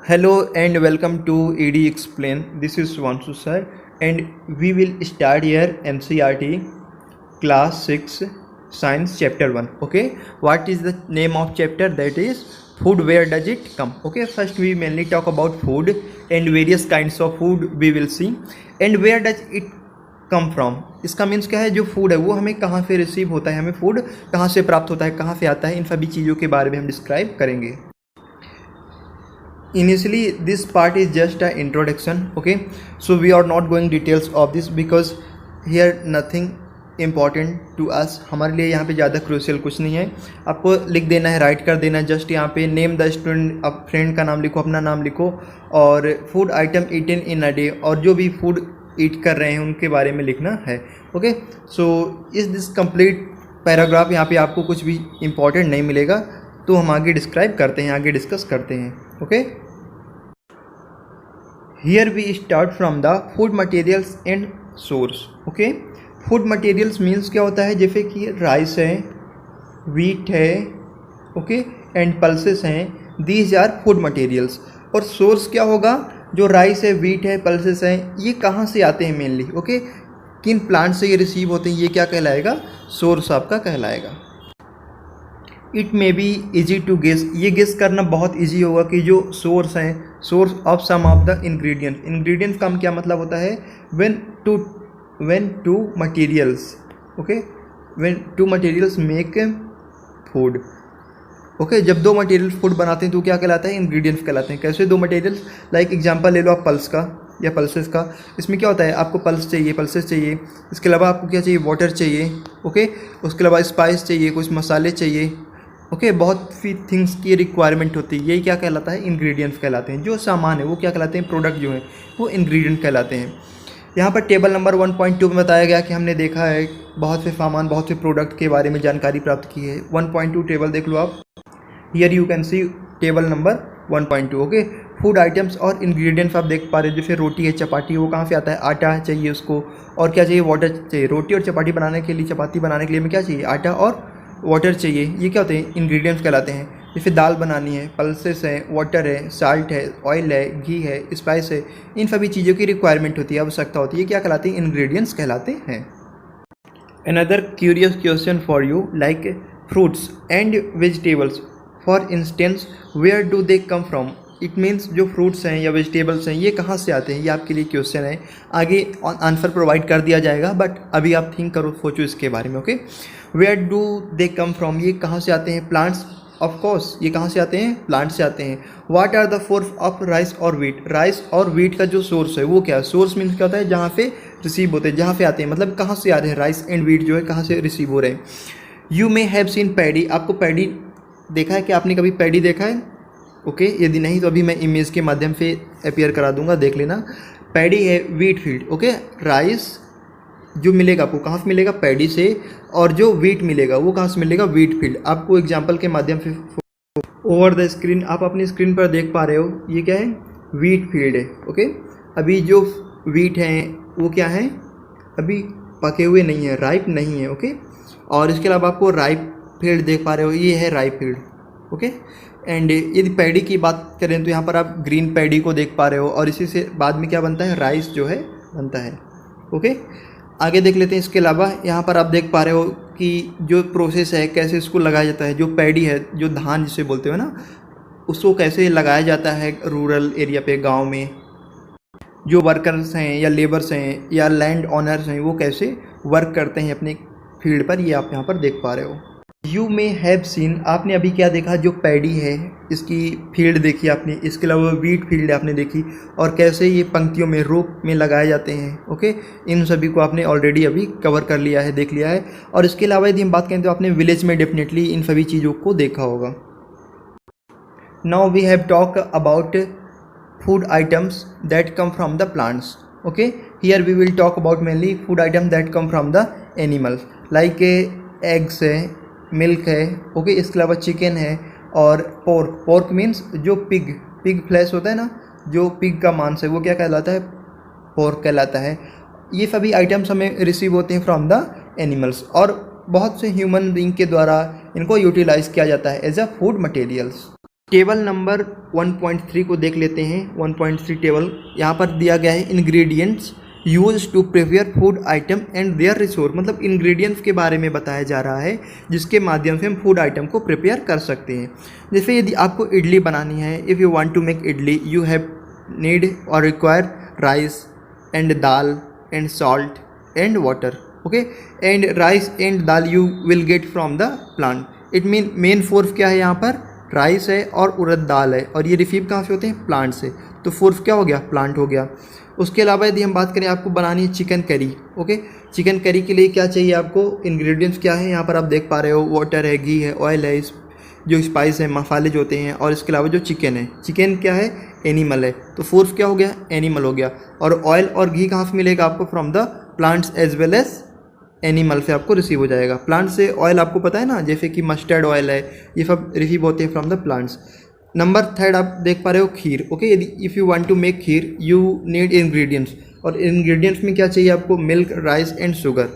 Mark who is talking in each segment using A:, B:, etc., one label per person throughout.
A: Hello and welcome to ED Explain. This is Swanshu sir and we will start here NCERT class 6 science chapter 1. Okay, what is the name of chapter? That is food. Where does it come? Okay, first we mainly talk about food and various kinds of food we will see and where does it come from. इसका means क्या है, जो food है वो हमें कहाँ से receive होता है, हमें फूड कहाँ से प्राप्त होता है, कहाँ से आता है, इन सभी चीज़ों के बारे में हम डिस्क्राइब करेंगे. Initially this part is just an introduction. Okay, so we are not going details of this because here nothing important to us. हमारे लिए यहाँ पे ज़्यादा क्रूशियल कुछ नहीं है. आपको लिख देना है, राइट कर देना है. जस्ट यहाँ पे नेम द स्टूडेंट, आप फ्रेंड का नाम लिखो, अपना नाम लिखो और food item eaten in a day, और जो भी फूड ईट कर रहे हैं उनके बारे में लिखना है. ओके, सो इस दिस कंप्लीट पैराग्राफ. यहाँ पे आपको कुछ भी इम्पोर्टेंट नहीं मिलेगा, तो हम आगे डिस्क्राइब करते हैं, आगे डिस्कस करते हैं. Okay, here we start from the food materials and source. okay, food materials means क्या होता है, जैसे कि राइस है, wheat है, ओके, एंड पल्सेस हैं. these are food materials. और सोर्स क्या होगा, जो राइस है, wheat है, पल्सेस हैं, ये कहाँ से आते हैं मेनली. ओके, किन प्लांट से ये रिसीव होते हैं, ये क्या कहलाएगा, सोर्स आपका कहलाएगा. It may be easy to guess. ये गेस करना बहुत ईजी होगा कि जो सोर्स हैं, source of some of the ingredients. Ingredients का क्या मतलब होता है, when two materials, okay, when two materials make food. Okay, जब दो मटेरियल फूड बनाते हैं तो क्या कहलाता है, इंग्रेडिएंट्स कहलाते हैं. कैसे दो मटेरियल्स, लाइक एग्जांपल ले लो आप पल्स का या पल्सेस का. इसमें क्या होता है, आपको पल्स चाहिए, पल्सेस चाहिए, इसके अलावा आपको क्या चाहिए, वाटर चाहिए. ओके, उसके अलावा स्पाइस चाहिए, कुछ मसाले चाहिए. ओके, बहुत सी थिंग्स की रिक्वायरमेंट होती है. यही क्या कहलाता है, इंग्रेडिएंट्स कहलाते हैं. जो सामान है वो क्या कहलाते हैं, प्रोडक्ट जो है वो इंग्रेडिएंट कहलाते हैं. यहाँ पर टेबल नंबर 1.2 में बताया गया कि हमने देखा है बहुत से सामान, बहुत से प्रोडक्ट के बारे में जानकारी प्राप्त की है. 1.2 टेबल देख लो आप. Here you can C table number 1.2. Okay, food items और इंग्रेडिएंट्स आप देख पा रहे हो. जैसे रोटी है, चपाती, वो कहाँ से आता है, आटा चाहिए उसको, और क्या चाहिए, वाटर चाहिए. रोटी और चपाती बनाने के लिए, चपाती बनाने के लिए हमें क्या चाहिए, आटा और वाटर चाहिए. ये क्या होते हैं, इंग्रेडिएंट्स कहलाते हैं. जैसे दाल बनानी है, पल्सेस है, वाटर है, साल्ट है, ऑयल है, घी है, स्पाइस है, इन सभी चीज़ों की रिक्वायरमेंट होती है, आवश्यकता होती है. ये क्या कहलाते हैं, इंग्रेडिएंट्स कहलाते हैं. Another curious question for you, like fruits and vegetables for instance, where do they come from. It means जो फ्रूट्स हैं या वेजिटेबल्स हैं ये कहाँ से आते हैं, ये आपके लिए क्वेश्चन है. आगे आंसर प्रोवाइड कर दिया जाएगा, बट अभी आप थिंक करो, सोचो इसके बारे में. Okay, where do they come from, ये कहाँ से आते हैं, प्लांट्स. ऑफ कोर्स ये कहाँ से आते हैं, प्लांट से आते हैं. What are the source of rice और व्हीट. राइस और व्हीट का जो सोर्स है वो क्या है, सोर्स मीन्स क्या होता है, जहाँ से रिसीव होते हैं, जहाँ से आते हैं, मतलब कहाँ से आ रहे हैं, राइस एंड व्हीट जो है कहाँ से रिसीव हो रहे हैं. You may have seen paddy. आपको पैडी देखा है कि आपने कभी पैडी देखा है. ओके, यदि नहीं तो अभी मैं इमेज के माध्यम से अपीयर करा दूंगा, देख लेना. पैडी है, व्हीट फील्ड. ओके, राइस जो मिलेगा आपको कहाँ से मिलेगा, पैडी से, और जो व्हीट मिलेगा वो कहाँ से मिलेगा, व्हीट फील्ड. आपको एग्जांपल के माध्यम से ओवर द स्क्रीन आप अपनी स्क्रीन पर देख पा रहे हो, ये क्या है, व्हीट फील्ड है. ओके, अभी जो व्हीट हैं वो क्या है, अभी पके हुए नहीं है, राइप नहीं है. ओके, और इसके अलावा आपको राइप फील्ड देख पा रहे हो, ये है राइप फील्ड. ओके, एंड यदि पैडी की बात करें तो यहाँ पर आप ग्रीन पैडी को देख पा रहे हो, और इसी से बाद में क्या बनता है, राइस जो है बनता है. ओके, आगे देख लेते हैं. इसके अलावा यहाँ पर आप देख पा रहे हो कि जो प्रोसेस है, कैसे इसको लगाया जाता है. जो पैडी है, जो धान जिसे बोलते हो ना, उसको कैसे लगाया जाता है रूरल एरिया पे, गांव में. जो वर्कर्स हैं या लेबर्स हैं या लैंड ऑनर्स हैं, वो कैसे वर्क करते हैं अपने फील्ड पर, ये आप यहाँ पर देख पा रहे हो. यू मे हैव सीन, आपने अभी क्या देखा, जो पैडी है इसकी फील्ड देखी आपने. इसके अलावा व्हीट फील्ड आपने देखी, और कैसे ये पंक्तियों में, रो में लगाए जाते हैं. ओके, इन सभी को आपने ऑलरेडी अभी कवर कर लिया है, देख लिया है. और इसके अलावा यदि हम बात करें तो आपने विलेज में डेफिनेटली इन सभी चीज़ों को देखा होगा. Now we have talk about food items that come from the plants. Okay, here we will talk about mainly food item that come from the animals, like eggs है, milk है. ओके, इसके अलावा चिकन है, और पोर्क. पोर्क मीन्स जो pig flesh होता है ना, जो पिग का मांस है वो क्या कहलाता है, पोर्क कहलाता है. ये सभी आइटम्स हमें रिसीव होते हैं फ्रॉम द एनिमल्स, और बहुत से ह्यूमन बीइंग के द्वारा इनको यूटिलाइज किया जाता है as a food materials. Table number 1.3 को देख लेते हैं। 1.3 टेबल यहाँ पर दिया गया है ingredients use to prepare food item and their resource, मतलब इंग्रेडिएंट्स के बारे में बताया जा रहा है जिसके माध्यम से हम फूड आइटम को प्रिपेयर कर सकते हैं। जैसे यदि आपको इडली बनानी है, if you want to make idli you have need और require rice and dal and salt and water, okay, and rice and dal you will get from the plant. It mean main source क्या है यहाँ पर, राइस है और उड़द दाल है, और ये रिसीव कहाँ से होते हैं, प्लांट से, तो सोर्स क्या हो गया, प्लांट हो गया। उसके अलावा यदि हम बात करें आपको बनानी है chicken curry, okay, chicken curry के लिए क्या चाहिए आपको, इंग्रेडिएंट्स क्या है यहाँ पर आप देख पा रहे हो, वाटर है, घी है, ऑयल है, जो स्पाइस है, मसाले जो होते हैं, और इसके अलावा जो चिकन है, चिकन क्या है, एनिमल है, तो सोर्स क्या हो गया, एनिमल हो गया। और ऑयल और घी कहाँ से मिलेगा आपको, from the plants as well as animal से आपको रिसीव हो जाएगा। प्लांट से ऑयल आपको पता है ना, जैसे कि मस्टर्ड ऑयल है, ये सब रिसीव होते हैं फ्रॉम द प्लांट्स। नंबर 3 आप देख पा रहे हो खीर, ओके, यदि if you want to make kheer you need ingredients, और इंग्रेडिएंट्स में क्या चाहिए आपको, milk, rice and sugar,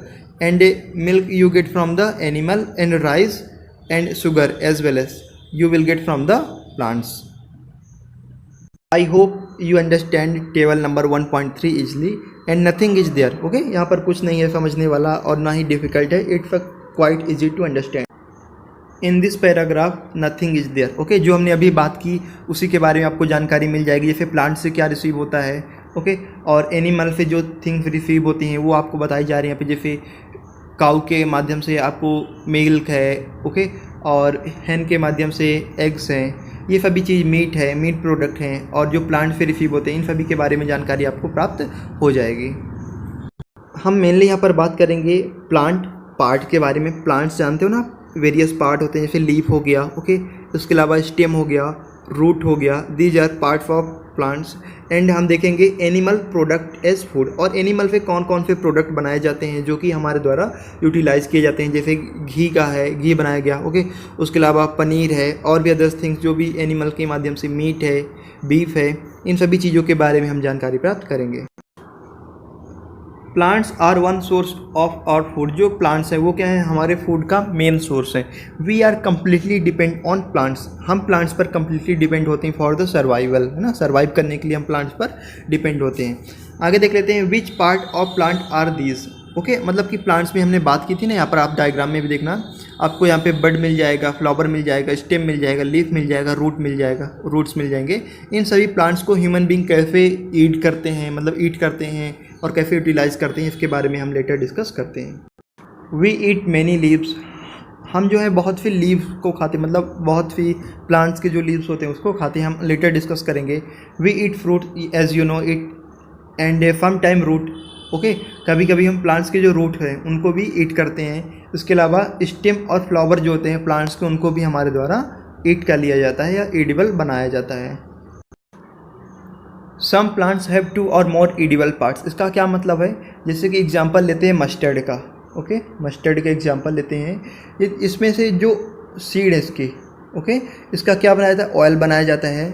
A: and milk you get from the animal and rice and sugar as well as you will get from the plants. I hope you understand table number 1.3 easily and nothing is there. Okay, यहाँ पर कुछ नहीं है समझने वाला और ना ही difficult है, it's quite easy to understand. In this paragraph nothing is there. Okay, जो हमने अभी बात की उसी के बारे में आपको जानकारी मिल जाएगी, जैसे प्लांट से क्या रिसीव होता है, ओके, और एनिमल से जो थिंग्स रिसीव होती हैं वो आपको बताई जा रही हैं। यहाँ पे जैसे काऊ के माध्यम से आपको मिल्क है, ओके, और हैन के माध्यम से एग्स हैं, ये सभी चीज़ मीट है, मीट प्रोडक्ट हैं, और जो प्लांट से रिसीव होते हैं इन सभी के बारे में जानकारी आपको प्राप्त हो जाएगी। हम मेनली यहाँ पर बात करेंगे प्लांट पार्ट के बारे में। प्लांट्स जानते हो ना, वेरियस पार्ट होते हैं, जैसे लीफ हो गया, ओके, उसके अलावा स्टेम हो गया, रूट हो गया, these are parts of plants. And हम देखेंगे एनिमल प्रोडक्ट एज फूड, और एनिमल से कौन कौन से प्रोडक्ट बनाए जाते हैं जो कि हमारे द्वारा यूटिलाइज किए जाते हैं, जैसे घी का है, घी बनाया गया, ओके, उसके अलावा पनीर है, और भी अदर्स थिंग्स जो भी एनिमल के माध्यम से, मीट है, बीफ है, इन सभी चीज़ों के बारे में हम जानकारी प्राप्त करेंगे। Plants are one source of our food, जो प्लांट्स हैं वो क्या है, हमारे फूड का मेन सोर्स है। We are completely depend on plants, हम प्लांट्स पर कम्प्लीटली डिपेंड होते हैं फॉर द सर्वाइवल, है ना, सर्वाइव करने के लिए हम प्लांट्स पर डिपेंड होते हैं। आगे देख लेते हैं, which part of plant are these, okay, मतलब कि प्लांट्स में हमने बात की थी ना, यहाँ पर आप डायग्राम में भी देखना, आपको यहाँ पे बड मिल जाएगा, फ्लावर मिल जाएगा, स्टेम मिल जाएगा, लीफ मिल जाएगा, रूट मिल जाएगा, रूट्स मिल जाएंगे। इन सभी प्लांट्स को ह्यूमन बींग कैसे ईट करते हैं, मतलब ईट करते हैं और कैसे यूटिलाइज करते हैं, इसके बारे में हम लेटर डिस्कस करते हैं। वी ईट मैनी लीव्स, हम जो है बहुत सी लीव्स को खाते हैं, मतलब बहुत सी प्लांट्स के जो लीव्स होते हैं उसको खाते हैं, हम लेटर डिस्कस करेंगे। We eat fruit as you know it and some time root, okay, कभी कभी हम प्लांट्स के जो रूट हैं उनको भी ईट करते हैं। इसके अलावा स्टेम और फ्लावर जो होते हैं प्लांट्स के, उनको भी हमारे द्वारा ईट कर लिया जाता है या एडिबल बनाया जाता है। सम प्लांट्स हैव 2 और मोर एडिबल पार्ट्स, इसका क्या मतलब है, जैसे कि एग्जांपल लेते हैं मस्टर्ड का, ओके, मस्टर्ड का एग्जांपल लेते हैं, इसमें से जो सीड है इसके, ओके, इसका क्या बनाया जाता है, ऑयल बनाया जाता है।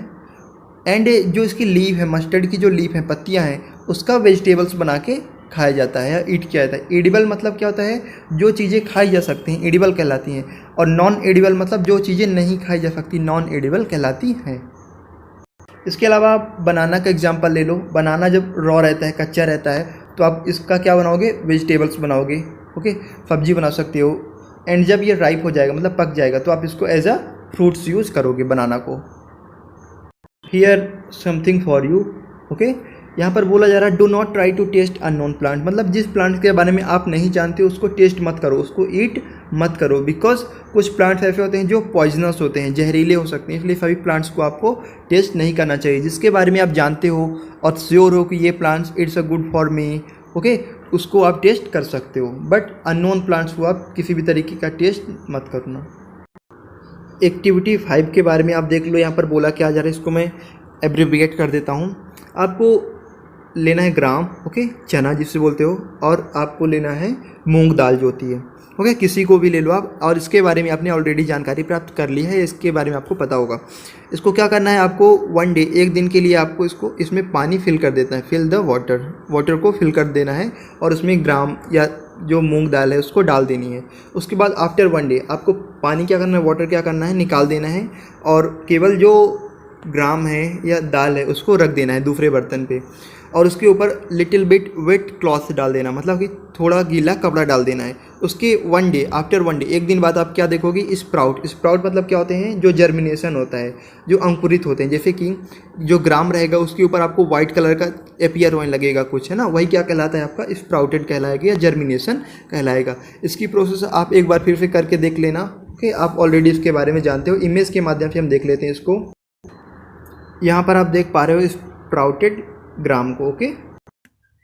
A: एंड जो इसकी लीव है, मस्टर्ड की जो लीव है, पत्तियां हैं, उसका वेजिटेबल्स बना के खाया जाता है या ईट किया जाता है। एडिबल मतलब क्या होता है, जो चीज़ें खाई जा सकती हैं एडिबल कहलाती हैं, और नॉन एडिबल मतलब जो चीज़ें नहीं खाई जा सकती नॉन एडिबल कहलाती हैं। इसके अलावा आप बनाना का एग्जांपल ले लो, बनाना जब रॉ रहता है, कच्चा रहता है, तो आप इसका क्या बनाओगे, वेजिटेबल्स बनाओगे, ओके, सब्जी बना सकते हो। एंड जब ये राइप हो जाएगा, मतलब पक जाएगा, तो आप इसको एज अ फ्रूट्स यूज़ करोगे बनाना को। Here something for you, okay, यहाँ पर बोला जा रहा है do not try to taste unknown plant, मतलब जिस प्लांट के बारे में आप नहीं जानते उसको टेस्ट मत करो, उसको ईट मत करो, बिकॉज कुछ प्लांट्स ऐसे होते हैं जो पॉइजनस होते हैं, जहरीले हो सकते हैं, इसलिए सभी प्लांट्स को आपको टेस्ट नहीं करना चाहिए। जिसके बारे में आप जानते हो और श्योर हो कि ये plants it's a good for me, okay, उसको आप टेस्ट कर सकते हो, बट अननोन प्लांट्स को आप किसी भी तरीके का टेस्ट मत करना। एक्टिविटी 5 के बारे में आप देख लो, यहाँ पर बोला क्या जा रहा है, इसको मैं एब्रिविएट कर देता हूँ। आपको लेना है ग्राम, ओके, चना जिससे बोलते हो, और आपको लेना है मूंग दाल जो होती है, ओके, किसी को भी ले लो आप, और इसके बारे में आपने ऑलरेडी जानकारी प्राप्त कर ली है, इसके बारे में आपको पता होगा। इसको क्या करना है, आपको 1 डे, एक दिन के लिए आपको इसमें पानी फिल कर देता है, फिल द वाटर को फिल कर देना है, और उसमें ग्राम या जो मूंग दाल है उसको डाल देनी है। उसके बाद आफ्टर 1 डे आपको पानी क्या करना है, वाटर क्या करना है, निकाल देना है और केवल जो ग्राम है या दाल है उसको रख देना है दूसरे बर्तन पे और उसके ऊपर लिटिल बिट वेट क्लॉथ डाल देना, मतलब कि थोड़ा गीला कपड़ा डाल देना है। उसके 1 डे आफ्टर 1 डे 1 दिन बाद आप क्या देखोगे, स्प्राउट मतलब क्या होते हैं, जो जर्मिनेशन होता है, जो अंकुरित होते हैं। जैसे कि जो ग्राम रहेगा उसके ऊपर आपको वाइट कलर का अपीयर होने लगेगा कुछ, है ना, वही क्या कहलाता है, आपका स्प्राउटेड कहलाएगा या जर्मिनेशन कहलाएगा। इसकी प्रोसेस आप एक बार फिर से करके देख लेना। ओके, आप ऑलरेडी इसके बारे में जानते हो। इमेज के माध्यम से हम देख लेते हैं इसको। यहाँ पर आप देख पा रहे हो स्प्राउटेड ग्राम को। ओके,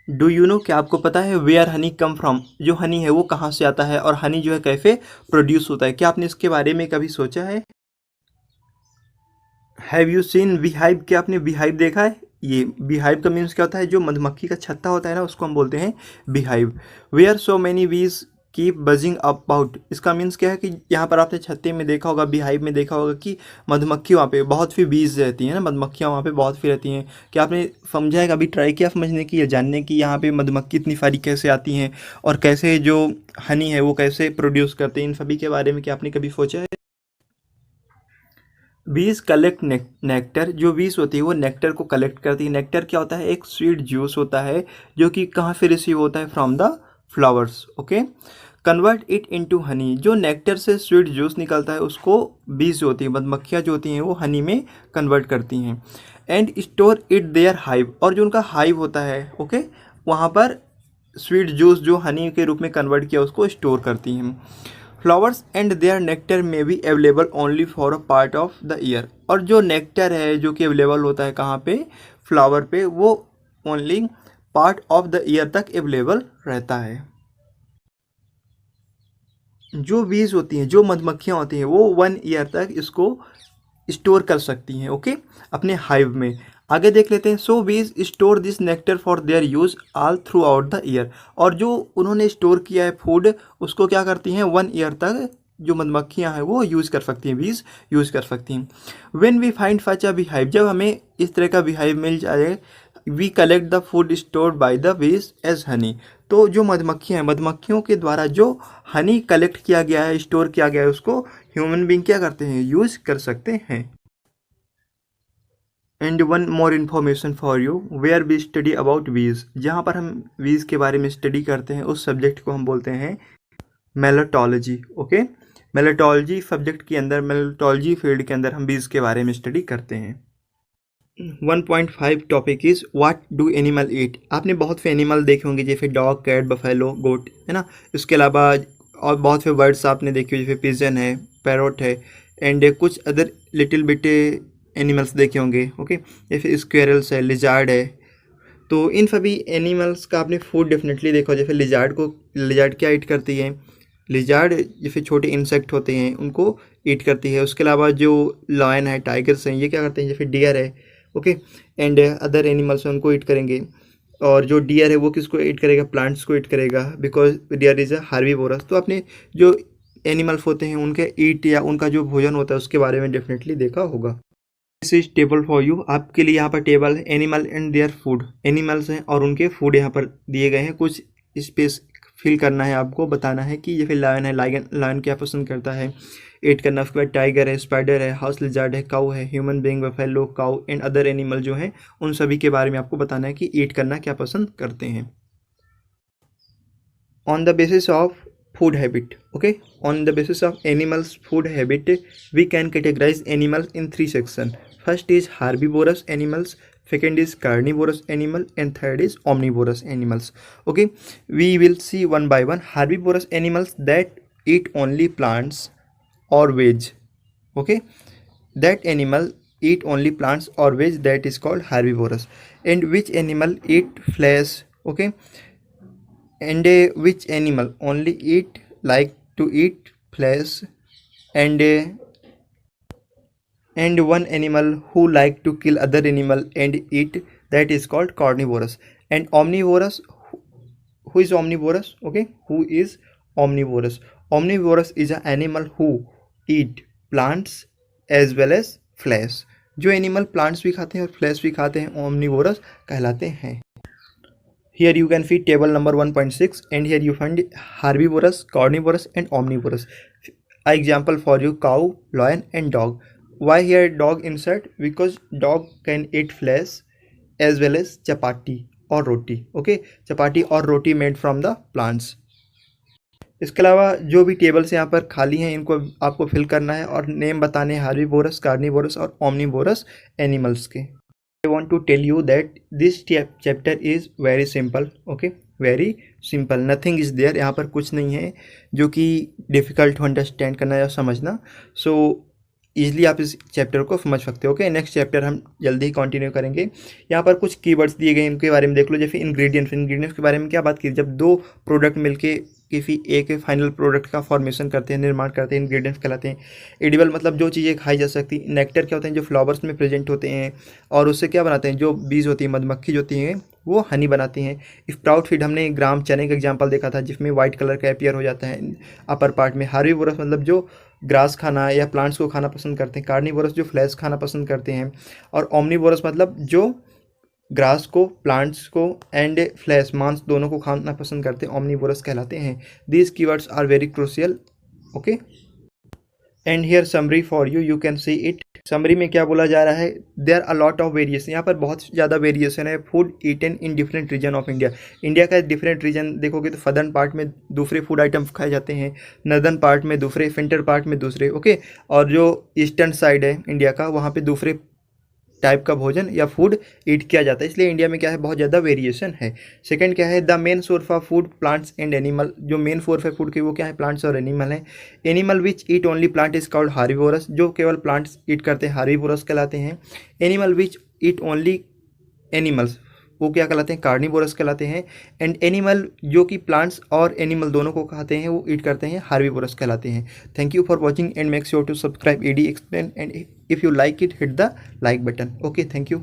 A: डू यू नो, क्या आपको पता है वेयर हनी कम फ्रॉम, जो हनी है वो कहाँ से आता है और हनी जो है कैसे प्रोड्यूस होता है, क्या आपने इसके बारे में कभी सोचा है? हैव यू सीन बीहाइव, क्या आपने बीहाइव देखा है? ये बीहाइव का मीन्स क्या होता है, जो मधुमक्खी का छत्ता होता है ना उसको हम बोलते हैं बीहाइव। वेयर सो मैनी बीज कीप बजिंग अबाउट, इसका मीन्स क्या है कि यहाँ पर आपने छत्ते में देखा होगा, बीहाइव में देखा होगा कि मधुमक्खी वहाँ पे बहुत सी बीज रहती हैं ना, मधुमक्खियाँ वहाँ पे बहुत सी रहती हैं। क्या आपने समझा है, कभी ट्राई किया समझने की या जानने की यहाँ पे मधुमक्खी इतनी सारी कैसे आती हैं और कैसे जो हनी है वो कैसे प्रोड्यूस करते हैं, इन सभी के बारे में क्या आपने कभी सोचा है? बीज कलेक्ट नेक्टर, जो बीज होती है वो नेक्टर को कलेक्ट करती है। नेक्टर क्या होता है, एक स्वीट जूस होता है जो कि कहाँ से रिसीव होता है, from the flowers. Okay, convert it into Honey, जो नेक्टर से स्वीट जूस निकलता है उसको बीज जो होती है, मधुमक्खियाँ जो होती हैं वो हनी में कन्वर्ट करती हैं। And store it their hive, और जो उनका हाइव होता है, ओके, वहाँ पर स्वीट जूस जो हनी के रूप में कन्वर्ट किया उसको स्टोर करती हैं। फ्लावर्स एंड देयर नेक्टर में be available only for a part of the year, और जो नेक्टर है जो कि अवेलेबल होता है कहाँ पे, फ्लावर पे, वो only part of the year तक अवेलेबल रहता है। जो बीज होती हैं, जो मधुमक्खियाँ होती हैं वो 1 ईयर तक इसको स्टोर कर सकती हैं, ओके, अपने हाइव में। आगे देख लेते हैं। सो बीज store this nectar for their use all through out the year, और जो उन्होंने स्टोर किया है फूड उसको क्या करती हैं, 1 ईयर तक जो मधुमक्खियाँ हैं वो यूज़ कर सकती हैं, बीज यूज़ कर सकती हैं। When we find such a beehive, जब हमें इस तरह का बीहाइव मिल जाए, we collect the food stored by the bees as honey, तो जो मधुमक्खियाँ हैं, मधुमक्खियों के द्वारा जो हनी कलेक्ट किया गया है, स्टोर किया गया है, उसको ह्यूमन बींग क्या करते हैं, यूज कर सकते हैं। And one more information for you, where we study about bees, जहाँ पर हम बीज के बारे में स्टडी करते हैं उस सब्जेक्ट को हम बोलते हैं मेलेटोलॉजी। ओके, मेलेटोलॉजी सब्जेक्ट के अंदर, मेलेटोलॉजी फील्ड के अंदर हम बीज के बारे में स्टडी करते हैं। 1.5 topic is what do animal eat. आपने बहुत से एनिमल देखे होंगे जैसे डॉग, कैट, बफेलो, गोट, है ना। इसके अलावा और बहुत से बर्ड्स आपने देखे हो, जैसे पिजन है, पैरोट है, एंड कुछ अदर लिटिल बिट एनिमल्स देखे होंगे। ओके, जैसे स्क्वेरल्स है, लिजार्ड है। तो इन सभी एनिमल्स का आपने फूड डेफिनेटली देखा हो। जैसे लिजार्ड क्या ईट करती है, लिजार्ड जैसे छोटे इंसेक्ट होते हैं उनको ईट करती है। उसके अलावा जो लायन है, टाइगर्स हैं, ये क्या करते हैं, जैसे डियर है, ओके, एंड अदर एनिमल्स हैं उनको ईट करेंगे। और जो डियर है वो किसको ईट करेगा, प्लांट्स को ईट करेगा, because deer is a herbivorous. तो आपने जो एनिमल्स होते हैं उनके ईट या उनका जो भोजन होता है उसके बारे में डेफिनेटली देखा होगा। This is table for you, आपके लिए यहाँ पर टेबल है। Animal and their food, animals हैं और उनके फूड यहाँ पर दिए गए हैं। कुछ स्पेस फिल करना है, आपको बताना है कि ये फिर लायन है, लायन क्या पसंद करता है ईट करना। उसके बाद टाइगर है, स्पाइडर है, हाउस लिजार्ड है, काऊ है, human being, buffalo, cow and other animal जो हैं उन सभी के बारे में आपको बताना है कि ईट करना क्या पसंद करते हैं। On the basis of food habit, okay, on the basis of animals food habit we can categorize animals in 3 sections. First is herbivorous animals, second is carnivorous animal, and third is omnivorous animals. Okay, we will see one by one. Herbivorous animals that eat only plants or veg, okay, that animal eat only plants or veg, that is called herbivorous. And which animal eat flesh, okay, and which animal only like to eat flesh, and one animal who like to kill other animal and eat, that is called carnivorous. And omnivorous, who is omnivorous, okay, who is omnivorous? Omnivorous is an animal who eat plants as well as flesh. जो animal plants भी खाते हैं और flash भी खाते हैं omnivorous कहलाते हैं। Here you can see table number 1.6 and here you find herbivorous, carnivorous and omnivorous. Example for you: cow, lion and dog. Why here dog insert? Because dog can eat flesh as well as chapati or roti. Okay, chapati or roti made from the plants. इसके अलावा जो भी tables यहाँ पर खाली हैं इनको आपको फिल करना है और नेम बताने हैं हार्बीवोरस, कार्निवोरस और ओमनिवोरस एनिमल्स के. I want to tell you that this chapter is very simple. Okay, very simple. Nothing is there. यहाँ पर कुछ नहीं है जो कि डिफ़िकल्ट टू अंडरस्टैंड करना या समझना. सो ईजिली आप इस चैप्टर को समझ सकते हो. ओके, नेक्स्ट चैप्टर हम जल्दी ही कंटिन्यू करेंगे. यहाँ पर कुछ कीवर्ड्स दिए गए हैं, इनके बारे में देख लो. जैसे इंग्रेडिएंट्स के बारे में क्या बात की, जब दो प्रोडक्ट मिलके किसी एक फाइनल प्रोडक्ट का फॉर्मेशन करते हैं, निर्माण करते हैं, इंग्रेडिएंट्स कहलाते हैं. एडिबल मतलब जो चीज़ें खाई जा सकती. नेक्टर क्या होते हैं, जो फ्लावर्स में प्रेजेंट होते हैं और उससे क्या बनाते हैं, जो बीज होती है, मधुमक्खी जो होती हैं वो हनी बनाती हैं. स्प्राउट फीड हमने ग्राम चने का एग्जांपल देखा था जिसमें वाइट कलर का अपीयर हो जाता है अपर पार्ट में. हार्बीवोरस मतलब जो ग्रास खाना या प्लांट्स को खाना पसंद करते हैं. कार्निवोरस जो फ्लैश खाना पसंद करते हैं. और ओमनिवोरस मतलब जो ग्रास को, प्लांट्स को एंड फ्लैश, मांस दोनों को खाना पसंद करते हैं, ओमनिवोरस कहलाते हैं. These keywords are very crucial. Okay, and here summary for you, you can see it. Summary में क्या बोला जा रहा है, there a lot of variation. यहाँ पर बहुत ज़्यादा वेरिएशन है. Food eaten in different region of India. India का डिफरेंट रीजन देखोगे तो सदर्न पार्ट में दूसरे फूड आइटम्स खाए जाते हैं, नॉर्दर्न पार्ट में दूसरे, सेंटर पार्ट में दूसरे. ओके, और जो ईस्टर्न साइड है इंडिया का वहाँ पे दूसरे टाइप का भोजन या फूड ईट किया जाता है. इसलिए इंडिया में क्या है, बहुत ज़्यादा वेरिएशन है. सेकंड क्या है, the main source of food plants and animal. जो मेन सोर्स है फूड की वो क्या है, प्लांट्स और एनिमल है. Animal which eat only plant is called herbivores. जो केवल प्लांट्स ईट करते हैं हार्बीवोरस कहलाते हैं. Animal which eat only animals वो क्या कहलाते हैं, कार्निवोरस कहलाते हैं. एंड एनिमल जो कि प्लांट्स और एनिमल दोनों को खाते हैं वो ईट करते हैं, हार्बीवोरस कहलाते हैं. Thank you for watching and make sure to subscribe AD Explain, and if you like it hit the like button. Okay, thank you.